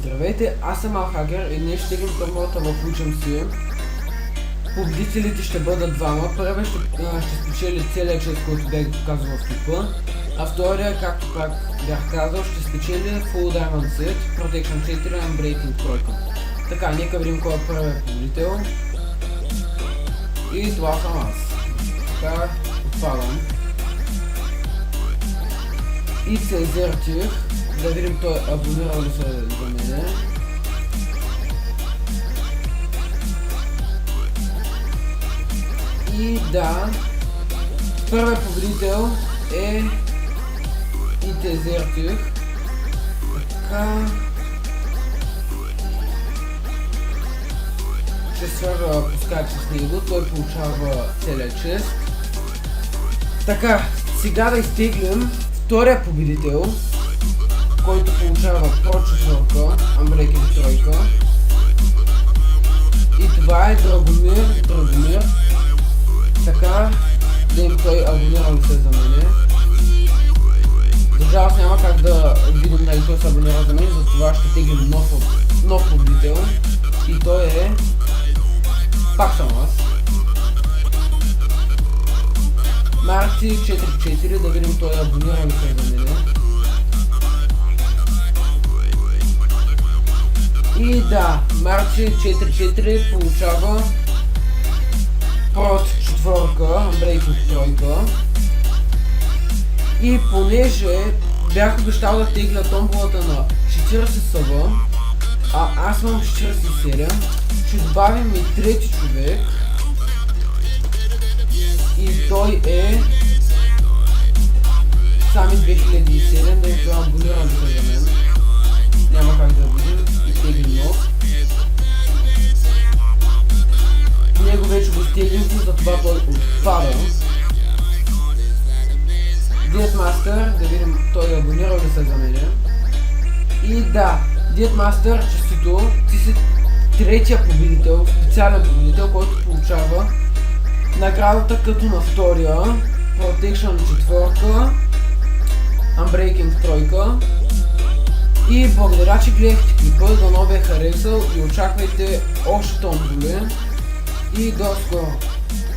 Здравейте, аз съм Алхагер и днес ще теглим формулата в Учим си. Победителите ще бъдат двама. Първият ще спечели целият чест, който бях показал в клипа. А втория, както пак бях казал, ще спечели Full Diamond Set, Protection 4, Unbreaking 3. Така, нека видим кой е първият победител. И това съм аз. Така, отпадам. И се изертих. Да видим той абонирал ли се за мене. И да, първият победител е и те изертих. Така. Ще свържа пускач с него, той получава целият чест. Така, сега да изтеглим втория победител, който получава Pro 4, Unbreaking 3. И това е Драгомир. Така, да им той абонирал се за мене. За жалост няма как да видим дали той се абонира за мен, затова ще теглим нов победител. И той е... пак съм аз. Марти 44, да видим той абонирал се за мене. И да, Марти 44 получава Прот 4, Unbreaking 3. И понеже бях обещал да тегля томболата на 40 съва, а аз имам 47, ще добавим и трети човек. И той е Сами 2007, да им това абонирам се за мен. Няма как да видим. И теглим нов. Него вече го стеглим, затова той отпада. Deadmaster, да видим той е абонирал ли се за мене. И да, Deadmaster, честито, ти си третия победител, специален победител, който получава наградата като на втория, Protection 4, Unbreaking 3. И благодаря, че гледахте клипа, дано ви е харесал и очаквайте още томболи. И до скоро!